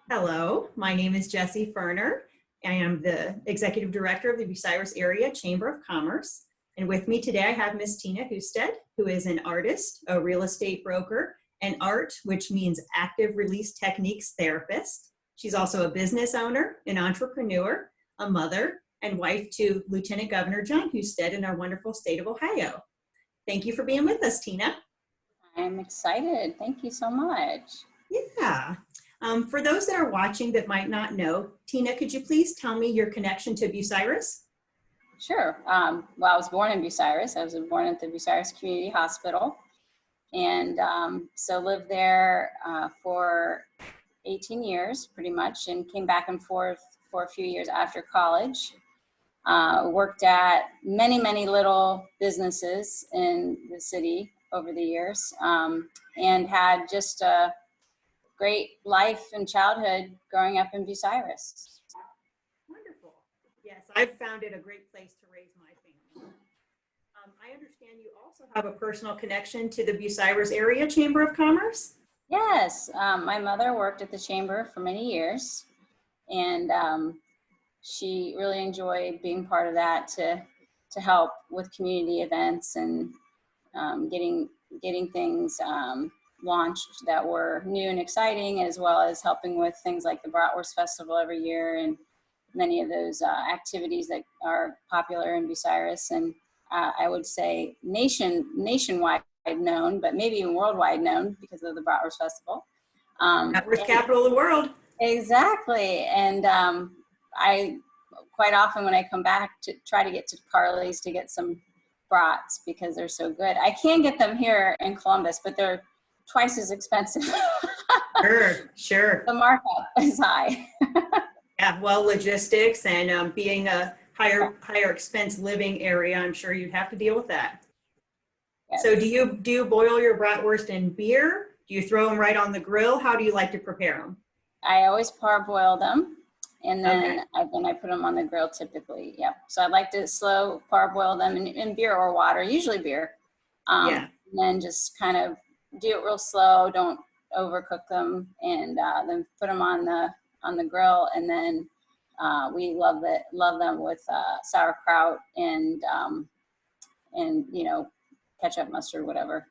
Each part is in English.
Hello, my name is Jessie Furner. I am the Executive Director of the Bucyrus Area Chamber of Commerce. And with me today, I have Miss Tina Husted, who is an artist, a real estate broker, and art, which means active release techniques therapist. She's also a business owner, an entrepreneur, a mother, and wife to Lieutenant Governor John Husted in our wonderful state of Ohio. Thank you for being with us, Tina. I'm excited. Thank you so much. Yeah. For those that are watching that might not know, Tina, could you please tell me your connection to Bucyrus? Sure. Well, I was born in Bucyrus. I was born at the Bucyrus Community Hospital, and so lived there for 18 years, pretty much, and came back and forth for a few years after college. Worked at many little businesses in the city over the years, and had just a great life and childhood growing up in Bucyrus. Wonderful. Yes, I've found it a great place to raise my family. I understand you also have a personal connection to the Bucyrus Area Chamber of Commerce? Yes, my mother worked at the chamber for many years, and she really enjoyed being part of that to help with community events and getting things launched that were new and exciting, as well as helping with things like the Bratwurst Festival every year and many of those activities that are popular in Bucyrus, and I would say nationwide known, but maybe even worldwide known because of the Bratwurst Festival. Bratwurst capital of the world. Exactly, and I quite often when I come back to try to get to Carly's to get some brats because they're so good. I can get them here in Columbus, but they're twice as expensive. Sure. The markup is high. Yeah, well, logistics and being a higher expense living area, I'm sure you'd have to deal with that. Yes. So do you boil your bratwurst in beer? Do you throw them right on the grill? How do you like to prepare them? I always parboil them, and then I put them on the grill typically. Yep. So I like to slow parboil them in beer or water, usually beer. And then just kind of do it real slow. Don't overcook them, and then put them on the grill. And then we love them with sauerkraut and ketchup, mustard, whatever.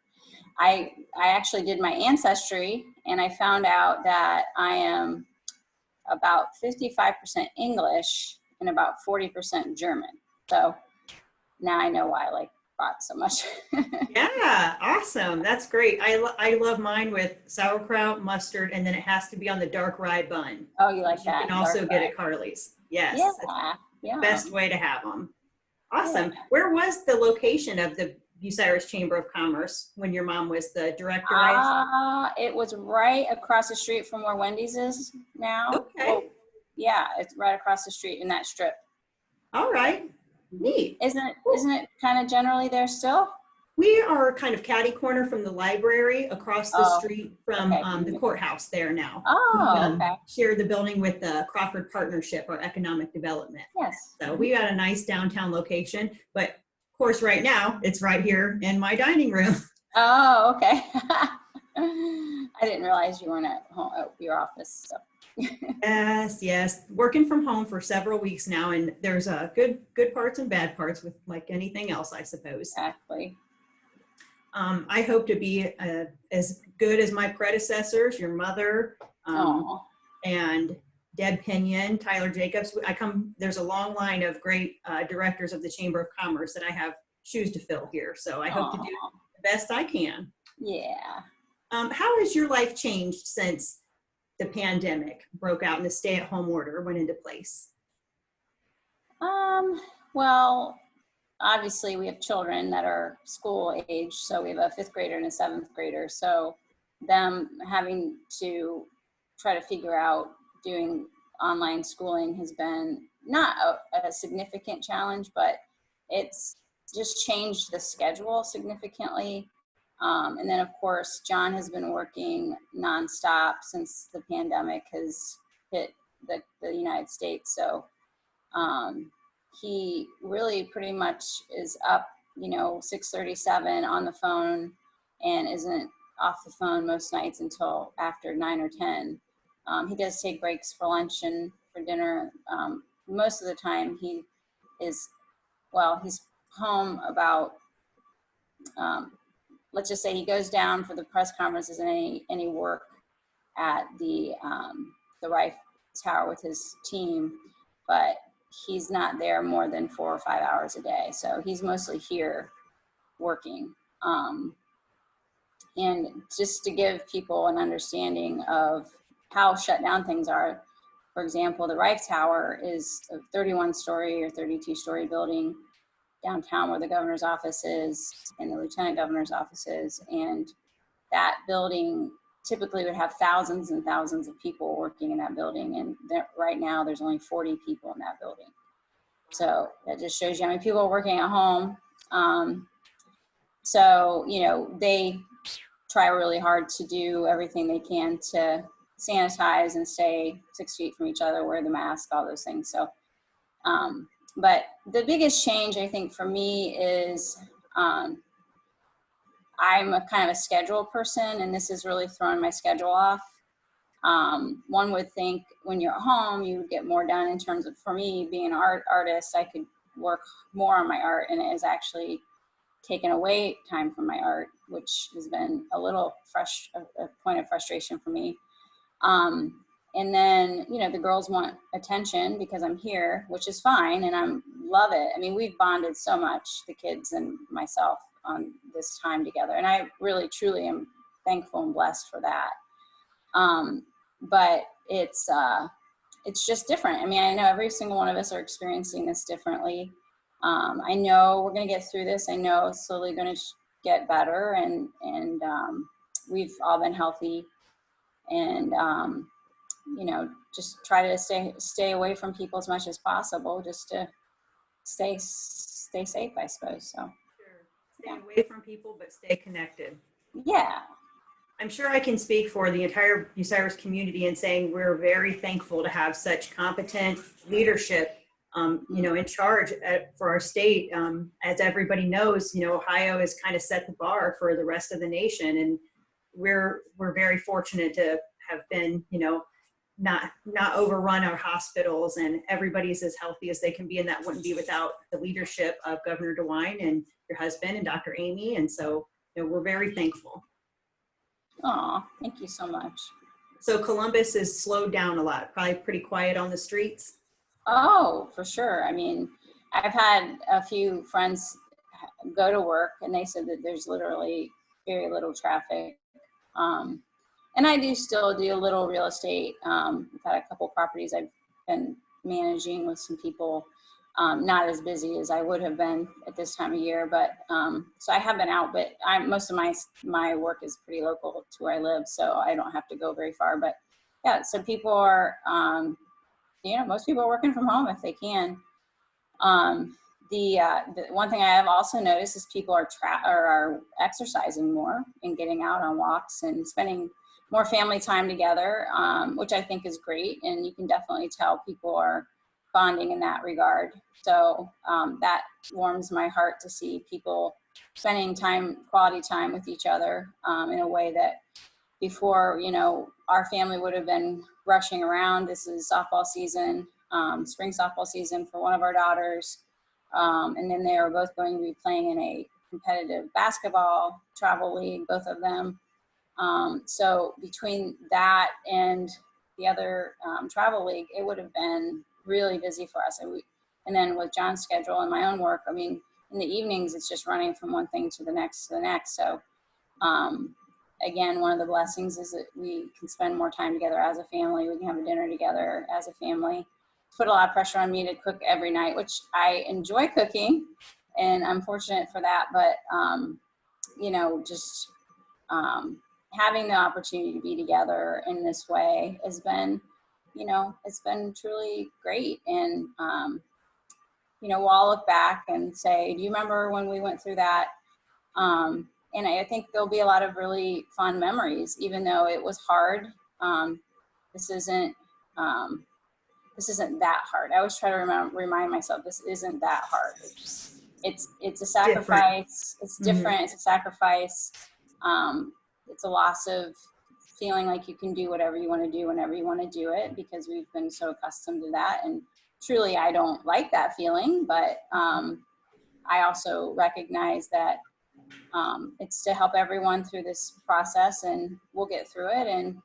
I actually did my ancestry, and I found out that I am about 55% English and about 40% German. So now I know why I like brats so much. Yeah, awesome. That's great. I love mine with sauerkraut, mustard, and then it has to be on the dark rye bun. Oh, you like that? You can also get at Carly's. Yes. Yeah. Best way to have them. Awesome. Yeah. Where was the location of the Bucyrus Chamber of Commerce when your mom was the director? It was right across the street from where Wendy's is now. Okay. Well, yeah, it's right across the street in that strip. All right. Neat. Isn't it kind of generally there still? We are kind of catty corner from the library, across the street from the courthouse there now. Oh, okay. Share the building with the Crawford Partnership or Economic Development. Yes. So we got a nice downtown location, but of course right now it's right here in my dining room. Oh, okay. I didn't realize you weren't at home, at your office. So. Yes. Working from home for several weeks now, and there's good parts and bad parts with like anything else, I suppose. Exactly. I hope to be as good as my predecessors, your mother, and Deb Pinion, Tyler Jacobs. There's a long line of great directors of the Chamber of Commerce that I have shoes to fill here. So I hope to do the best I can. Yeah. How has your life changed since the pandemic broke out and the stay-at-home order went into place? Well, obviously we have children that are school age, so we have a 5th grader and a 7th grader. So them having to try to figure out doing online schooling has been not a significant challenge, but it's just changed the schedule significantly. And then of course, John has been working nonstop since the pandemic has hit the United States. So he really pretty much is up, 6:37 on the phone and isn't off the phone most nights until after 9 or 10. He does take breaks for lunch and for dinner. Most of the time he is, well, he's home about, let's just say he goes down for the press conferences and any work at the Rife Tower with his team, but he's not there more than 4 or 5 hours a day. So he's mostly here working. And just to give people an understanding of how shut down things are, for example, the Rife Tower is a 31-story or 32-story building downtown where the governor's office is and the lieutenant governor's office is. And that building typically would have thousands and thousands of people working in that building. And right now there's only 40 people in that building. So that just shows you how many people are working at home. So, you know, they try really hard to do everything they can to sanitize and stay 6 feet from each other, wear the mask, all those things. So, but the biggest change I think for me is I'm a kind of a schedule person, and this has really thrown my schedule off. One would think when you're at home, you would get more done in terms of, for me, being an artist, I could work more on my art, and it has actually taken away time from my art, which has been a little a point of frustration for me. And then, you know, the girls want attention because I'm here, which is fine, and I love it. I mean, we've bonded so much, the kids and myself, on this time together, and I really, truly am thankful and blessed for that. But it's just different. I mean, I know every single one of us are experiencing this differently. I know we're going to get through this. I know it's slowly going to get better, and we've all been healthy, and you know, just try to stay away from people as much as possible, just to stay safe, I suppose. So, stay away from people, but stay connected. Yeah. I'm sure I can speak for the entire Bucyrus community in saying we're very thankful to have such competent leadership, you know, in charge for our state. As everybody knows, you know, Ohio has kind of set the bar for the rest of the nation, and we're very fortunate to have been, you know, not overrun our hospitals, and everybody's as healthy as they can be, and that wouldn't be without the leadership of Governor DeWine and your husband and Dr. Amy. And so, you know, we're very thankful. Aw, thank you so much. So Columbus is slowed down a lot, probably pretty quiet on the streets. Oh, for sure. I mean, I've had a few friends go to work and they said that there's literally very little traffic. And I do still do a little real estate. I've had a couple properties I've been managing with some people. Not as busy as I would have been at this time of year, but so I have been out, but most of my work is pretty local to where I live, so I don't have to go very far. But yeah, so people are, you know, most people are working from home if they can. The one thing I have also noticed is people are exercising more and getting out on walks and spending more family time together, which I think is great. And you can definitely tell people are bonding in that regard. So that warms my heart to see people spending quality time with each other in a way that before, you know, our family would have been rushing around. This is softball season, spring softball season for one of our daughters. And then they are both going to be playing in a competitive basketball travel league, both of them. So between that and the other travel league, it would have been really busy for us. And then with John's schedule and my own work, I mean, in the evenings, it's just running from one thing to the next to the next. So again, one of the blessings is that we can spend more time together as a family. We can have a dinner together as a family. Put a lot of pressure on me to cook every night, which I enjoy cooking, and I'm fortunate for that. But you know, just having the opportunity to be together in this way has been, you know, it's been truly great. And you know, we'll all look back and say, do you remember when we went through that? And I think there'll be a lot of really fun memories, even though it was hard. This isn't that hard. I always try to remind myself this isn't that hard. It's a sacrifice. Different. It's different. It's a sacrifice. It's a loss of feeling like you can do whatever you want to do whenever you want to do it, because we've been so accustomed to that. And truly, I don't like that feeling, but I also recognize that it's to help everyone through this process, and we'll get through it, and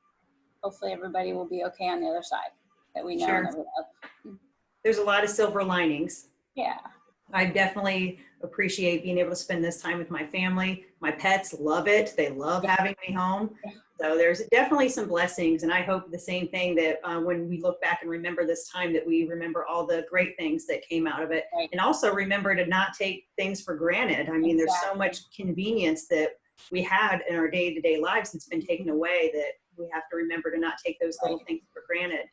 hopefully everybody will be okay on the other side that we know and that we love. There's a lot of silver linings. Yeah. I definitely appreciate being able to spend this time with my family. My pets love it. They love having me home. So there's definitely some blessings. And I hope the same thing, that when we look back and remember this time, that we remember all the great things that came out of it. Right. And also remember to not take things for granted. I mean, there's so much convenience that we had in our day-to-day lives that's been taken away, that we have to remember to not take those little things for granted.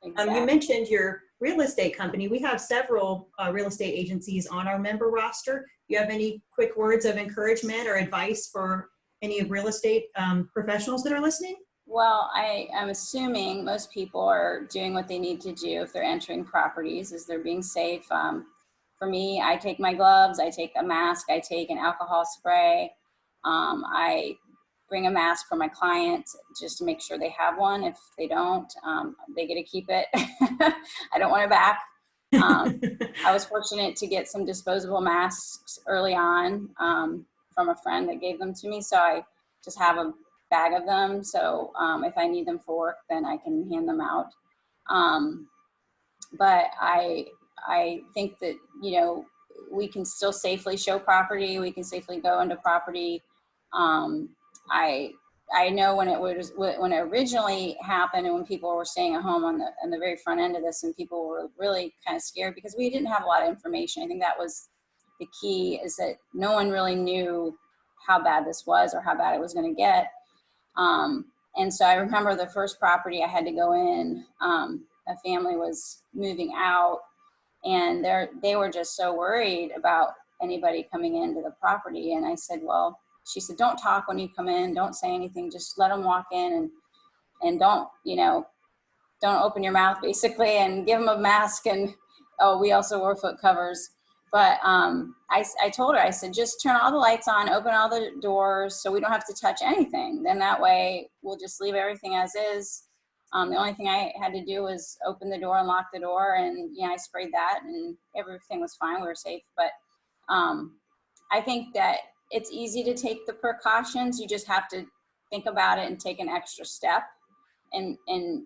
You mentioned your real estate company. We have several real estate agencies on our member roster. Do you have any quick words of encouragement or advice for any real estate professionals that are listening? Well, I'm assuming most people are doing what they need to do if they're entering properties, is they're being safe. For me, I take my gloves, I take a mask, I take an alcohol spray. I bring a mask for my clients just to make sure they have one. If they don't, they get to keep it. I don't want it back. I was fortunate to get some disposable masks early on from a friend that gave them to me. So I just have a bag of them. So if I need them for work, then I can hand them out. But I think that, we can still safely show property. We can safely go into property. I know when it originally happened, and when people were staying at home on the very front end of this, and people were really kind of scared because we didn't have a lot of information. I think that was the key, is that no one really knew how bad this was or how bad it was going to get. And so I remember the first property I had to go in, a family was moving out, and they were just so worried about anybody coming into the property. And I said, well, she said, don't talk when you come in. Don't say anything. Just let them walk in, and don't open your mouth, basically, and give them a mask. And, we also wore foot covers. But I told her, I said, just turn all the lights on, open all the doors so we don't have to touch anything. Then that way we'll just leave everything as is. The only thing I had to do was open the door and lock the door. And, I sprayed that, and everything was fine. We were safe. But I think that it's easy to take the precautions. You just have to think about it and take an extra step and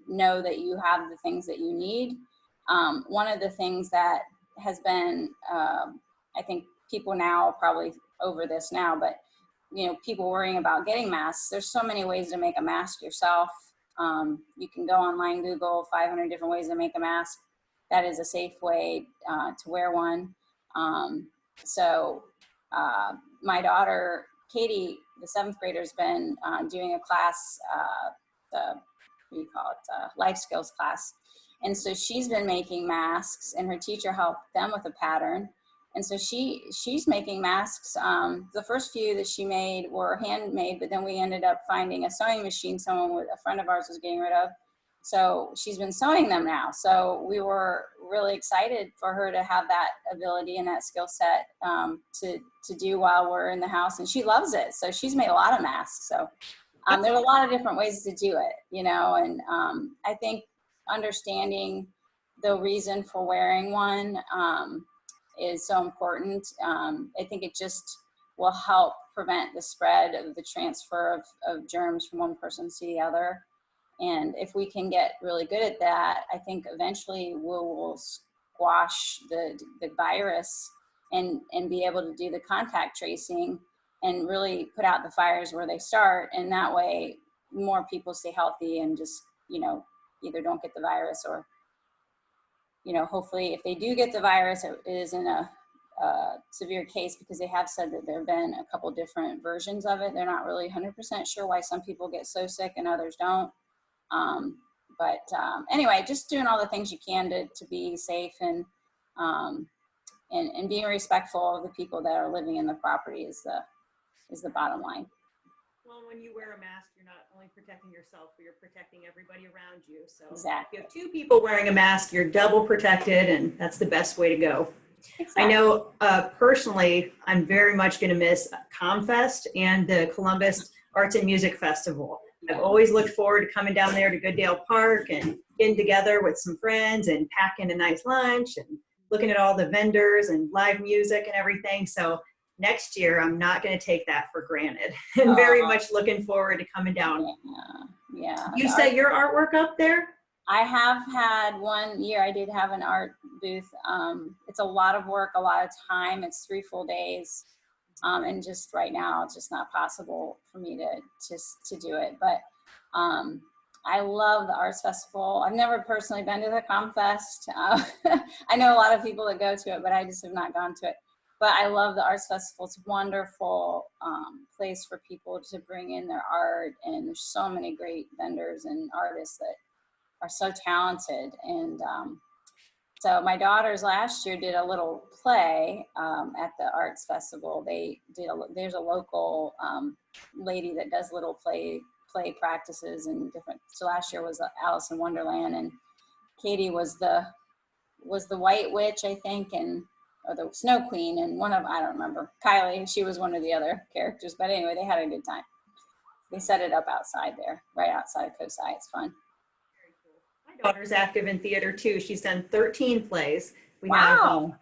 know that you have the things that you need. One of the things that has been, I think people now are probably over this now, but, people worrying about getting masks. There's so many ways to make a mask yourself. You can go online, Google 500 different ways to make a mask. That is a safe way to wear one. My daughter, Katie, the 7th grader, has been doing a class, life skills class. And so she's been making masks, and her teacher helped them with a pattern. And so she's making masks. The first few that she made were handmade, but then we ended up finding a sewing machine a friend of ours was getting rid of. So she's been sewing them now. So we were really excited for her to have that ability and that skill set to do while we're in the house. And she loves it. So she's made a lot of masks. So there's a lot of different ways to do it, and I think understanding the reason for wearing one is so important. I think it just will help prevent the spread of the transfer of germs from one person to the other. And if we can get really good at that, I think eventually we'll squash the virus and be able to do the contact tracing and really put out the fires where they start. And that way more people stay healthy and just, either don't get the virus or, hopefully if they do get the virus, it isn't a severe case, because they have said that there have been a couple different versions of it. They're not really 100% sure why some people get so sick and others don't. Anyway, just doing all the things you can to be safe and being respectful of the people that are living in the property is the bottom line. Well, when you wear a mask, you're not only protecting yourself, but you're protecting everybody around you. So exactly. If you have 2 people wearing a mask, you're double protected, and that's the best way to go. Exactly. I know personally, I'm very much going to miss ComFest and the Columbus Arts and Music Festival. I've always looked forward to coming down there to Goodale Park and getting together with some friends and packing a nice lunch and looking at all the vendors and live music and everything. So next year, I'm not going to take that for granted. And very much looking forward to coming down. Yeah. You set your artwork up there? I have had one year, I did have an art booth. It's a lot of work, a lot of time. It's 3 full days. And just right now, it's just not possible for me to do it. But I love the Arts Festival. I've never personally been to the ComFest. I know a lot of people that go to it, but I just have not gone to it. But I love the Arts Festival. It's a wonderful place for people to bring in their art. And there's so many great vendors and artists that are so talented. And so my daughters last year did a little play at the Arts Festival. There's a local lady that does little play practices and different. So last year was Alice in Wonderland, and Katie was the White Witch, I think, or the Snow Queen, and I don't remember. Kylie, she was one of the other characters. But anyway, they had a good time. They set it up outside there, right outside COSI. It's fun. My daughter's active in theater too. She's done 13 plays. Wow.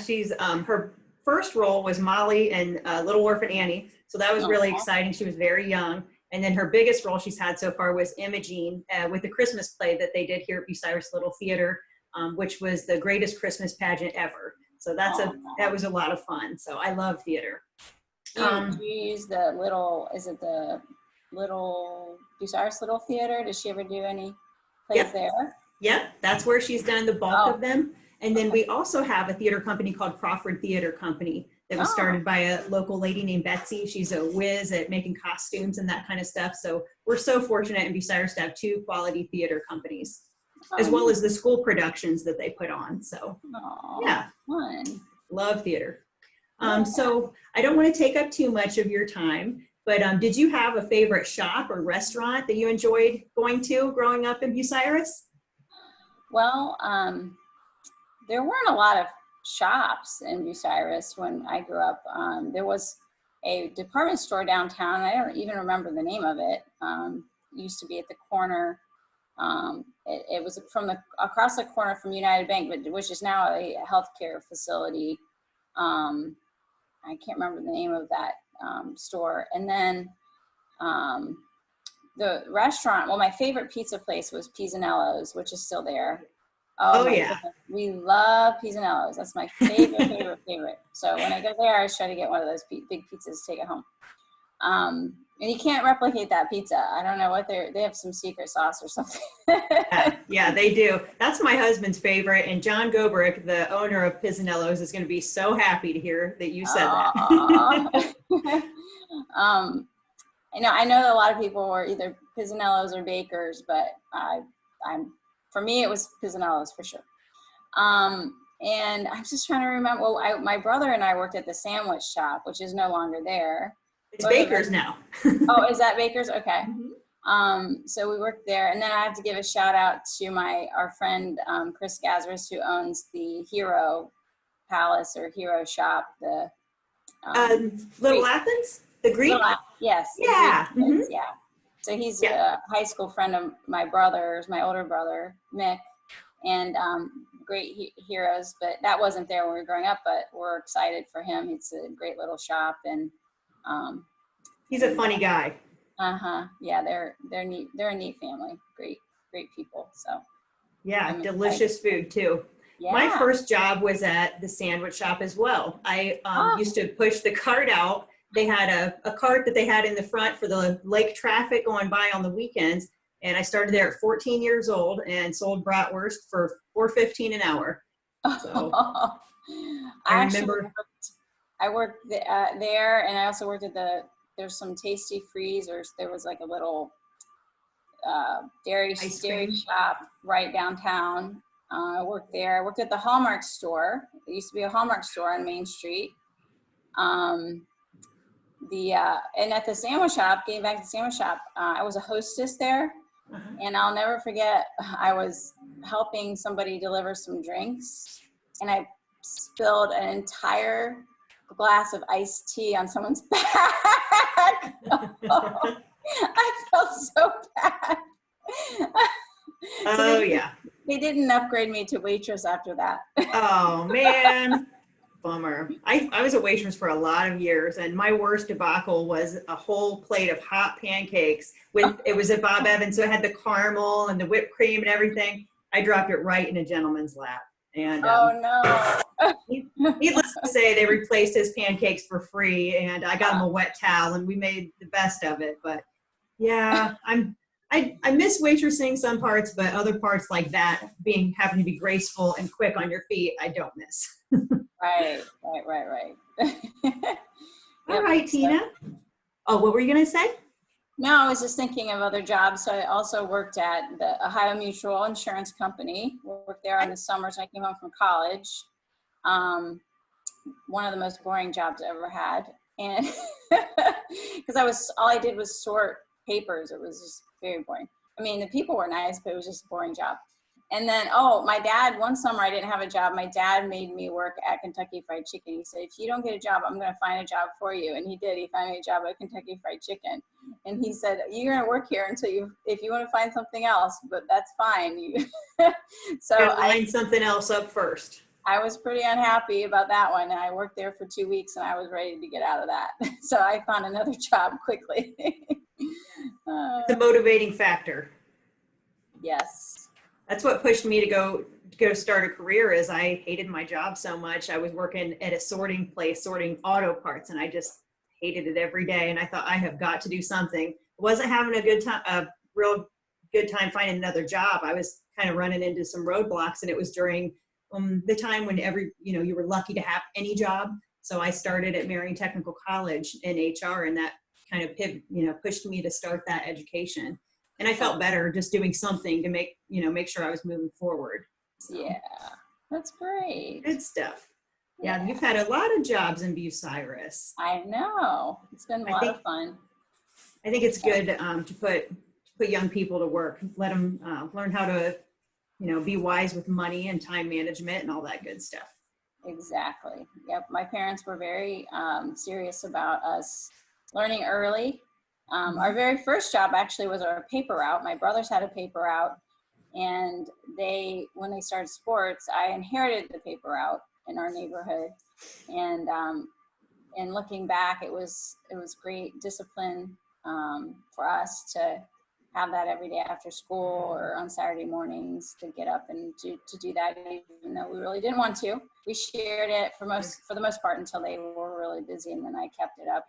She's her first role was Molly in Little Orphan Annie. So that was really exciting. She was very young. And then her biggest role she's had so far was Imogene with the Christmas play that they did here at Bucyrus Little Theater, which was the greatest Christmas pageant ever. So that was a lot of fun. So I love theater. Do you use the little Bucyrus Little Theater? Does she ever do any plays there? Yep, that's where she's done the bulk of them. And then we also have a theater company called Crawford Theater Company that was started by a local lady named Betsy. She's a whiz at making costumes and that kind of stuff. So we're so fortunate in Bucyrus to have 2 quality theater companies, as well as the school productions that they put on. So fun. Love theater. So I don't want to take up too much of your time, but did you have a favorite shop or restaurant that you enjoyed going to growing up in Bucyrus? Well, there weren't a lot of shops in Bucyrus when I grew up. There was a department store downtown. I don't even remember the name of it. It used to be at the corner. It was across the corner from United Bank, which is now a healthcare facility. I can't remember the name of that store. And then the restaurant, well, my favorite pizza place was Pisanello's, which is still there. Oh yeah. Goodness. We love Pisanello's. That's my favorite. So when I go there, I always try to get one of those big pizzas to take it home. And you can't replicate that pizza. I don't know what they have some secret sauce or something. Yeah, they do. That's my husband's favorite. And John Gobrick, the owner of Pisanello's, is going to be so happy to hear that you said that. I know that a lot of people were either Pisanello's or Bakers, but for me, it was Pisanello's for sure. And I'm just trying to remember. Well, my brother and I worked at the sandwich shop, which is no longer there. It's Baker's now. Oh, is that Baker's? Okay. Mm-hmm. So we worked there, and then I have to give a shout out to our friend Chris Gazaris, who owns the Hero Palace or Hero Shop. The Little Athens, the Greek. Yes. Yeah. Mm-hmm. Yeah. So he's a high school friend of my brother's, my older brother Mick, and great heroes. But that wasn't there when we were growing up. But we're excited for him. It's a great little shop, and he's a funny guy. Yeah, they're neat. They're a neat family. Great people. So yeah, delicious food too. Yeah. My first job was at the sandwich shop as well. I used to push the cart out. They had a cart that they had in the front for the lake traffic going by on the weekends. And I started there at 14 years old and sold bratwurst for $4.15 an hour. So I remember. I worked there, and I also worked at there's some Tasty Freeze, or there was like a little dairy shop right downtown. I worked there. I worked at the Hallmark store. There used to be a Hallmark store on Main Street. And at the sandwich shop, getting back to the sandwich shop, I was a hostess there. And I'll never forget, I was helping somebody deliver some drinks, and I spilled an entire glass of iced tea on someone's back. I felt so bad. Oh, yeah. They didn't upgrade me to waitress after that. Oh, man. Bummer. I was a waitress for a lot of years, and my worst debacle was a whole plate of hot pancakes it was at Bob Evans, so it had the caramel and the whipped cream and everything. I dropped it right in a gentleman's lap. And Oh no. needless to say, they replaced his pancakes for free, and I got him a wet towel, and we made the best of it. But yeah, I miss waitressing some parts, but other parts like that, having to be graceful and quick on your feet, I don't miss. Right. All right, Tina. Oh, what were you going to say? No, I was just thinking of other jobs. So I also worked at the Ohio Mutual Insurance Company. Worked there in the summers when I came home from college. One of the most boring jobs I ever had. And because all I did was sort papers. It was just very boring. I mean, the people were nice, but it was just a boring job. And then, my dad, one summer I didn't have a job. My dad made me work at Kentucky Fried Chicken. He said, if you don't get a job, I'm going to find a job for you. And he did. He found me a job at Kentucky Fried Chicken. And he said, you're going to work here if you want to find something else, but that's fine. So I lined something else up first. I was pretty unhappy about that one. And I worked there for 2 weeks and I was ready to get out of that. So I found another job quickly. The motivating factor. Yes. That's what pushed me to go start a career. Is I hated my job so much. I was working at a sorting place, sorting auto parts, and I just hated it every day. And I thought, I have got to do something. I wasn't having a real good time finding another job. I was kind of running into some roadblocks, and it was during the time when you were lucky to have any job. So I started at Marion Technical College in HR, and that kind of pushed me to start that education. And I felt better just doing something to make sure I was moving forward. So, yeah, that's great. Good stuff. Yeah, you've had a lot of jobs in Bucyrus. I know. It's been a lot of fun. I think it's good to put young people to work. Let them learn how to, be wise with money and time management and all that good stuff. Exactly. Yep. My parents were very serious about us learning early. Our very first job actually was our paper route. My brothers had a paper route, and when they started sports, I inherited the paper route in our neighborhood. And looking back, it was great discipline for us to have that every day after school or on Saturday mornings to get up and to do that, even though we really didn't want to. We shared it for the most part until they were really busy, and then I kept it up.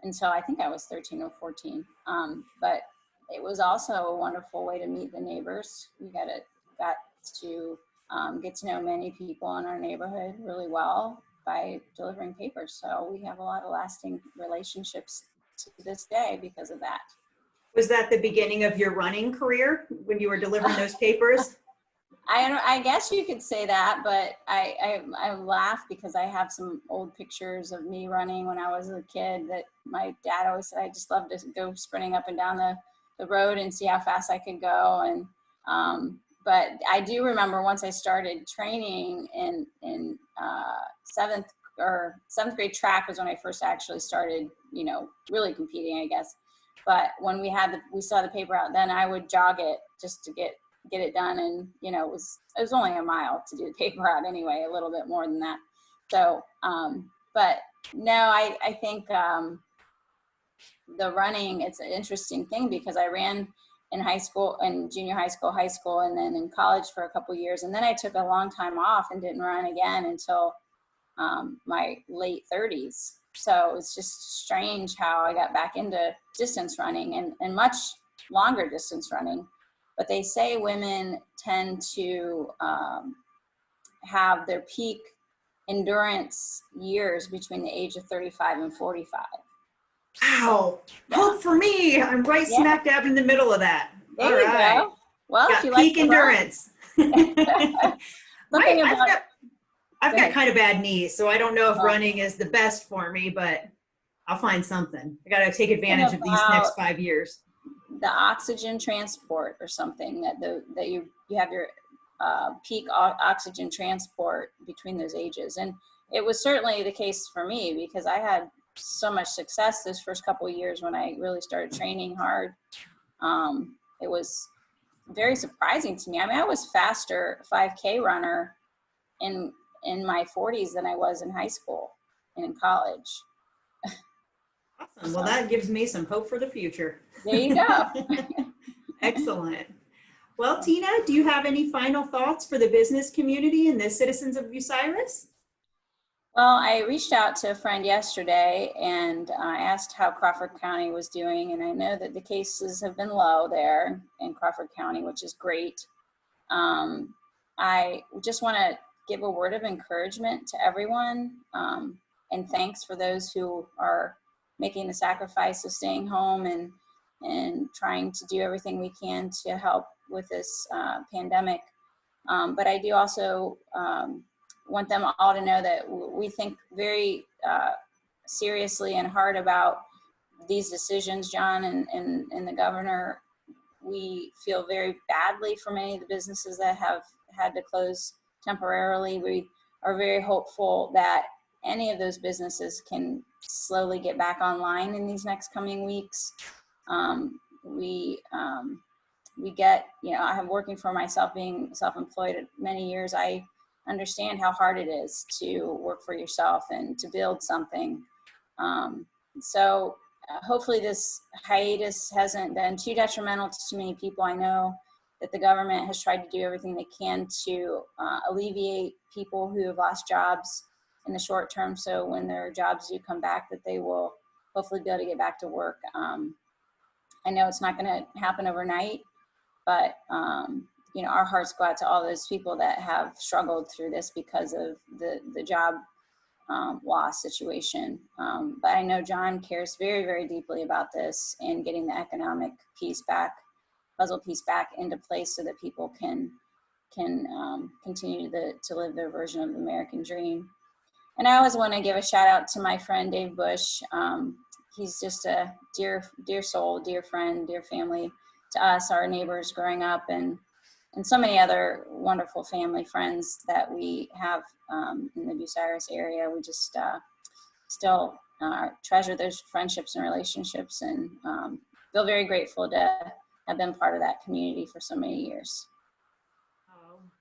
Until I think I was 13 or 14. But it was also a wonderful way to meet the neighbors. We got to get to know many people in our neighborhood really well by delivering papers. So we have a lot of lasting relationships to this day because of that. Was that the beginning of your running career when you were delivering those papers? I guess you could say that, but I laugh because I have some old pictures of me running when I was a kid that my dad always said I just loved to go sprinting up and down the road and see how fast I could go. And but I do remember once I started training in seventh grade track was when I first actually started, really competing, I guess. But when we saw the paper out, then I would jog it just to get it done. And, it was only a mile to do the paper out anyway, a little bit more than that. So, but no, I think the running, it's an interesting thing because I ran in high school and junior high school, and then in college for a couple of years. And then I took a long time off and didn't run again until my late 30s. So it's just strange how I got back into distance running and much longer distance running. But they say women tend to have their peak endurance years between the age of 35 and 45. Wow. Hope for me. I'm right smack dab in the middle of that. There you go. Well, if you peak like endurance. I've got kind of bad knees, so I don't know if running is the best for me, but I'll find something. I got to take advantage of these next 5 years. The oxygen transport or something that you have your peak oxygen transport between those ages. And it was certainly the case for me because I had so much success those first couple of years when I really started training hard. It was very surprising to me. I mean, I was faster 5K runner in my 40s than I was in high school and in college. Awesome. Well, that gives me some hope for the future. There you go. Excellent. Well, Tina, do you have any final thoughts for the business community and the citizens of Bucyrus? Well, I reached out to a friend yesterday and I asked how Crawford County was doing, and I know that the cases have been low there in Crawford County, which is great. I just want to give a word of encouragement to everyone, and thanks for those who are making the sacrifice of staying home and trying to do everything we can to help with this pandemic. But I do also want them all to know that we think very seriously and hard about these decisions, John and the governor. We feel very badly for many of the businesses that have had to close temporarily. We are very hopeful that any of those businesses can slowly get back online in these next coming weeks. We get, I have working for myself, being self-employed many years. I understand how hard it is to work for yourself and to build something. So hopefully this hiatus hasn't been too detrimental to many people. I know that the government has tried to do everything they can to alleviate people who have lost jobs in the short term. So when their jobs do come back, that they will hopefully be able to get back to work. I know it's not going to happen overnight, but our hearts go out to all those people that have struggled through this because of the job loss situation. But I know John cares very, very deeply about this and getting the economic puzzle piece back into place so that people can continue to live their version of the American dream. And I always want to give a shout out to my friend Dave Bush. He's just a dear soul, dear friend, dear family to us, our neighbors growing up, and so many other wonderful family friends that we have in the Bucyrus area. We just still treasure those friendships and relationships, and feel very grateful to have been part of that community for so many years.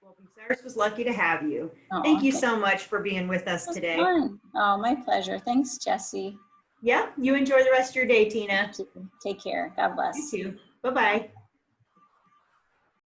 Well, Bucyrus was lucky to have you. Oh, Thank you so much for being with us today. Fun. Oh, my pleasure. Thanks, Jessie. Yeah, you enjoy the rest of your day, Tina. Take care. God bless. You too. Bye-bye.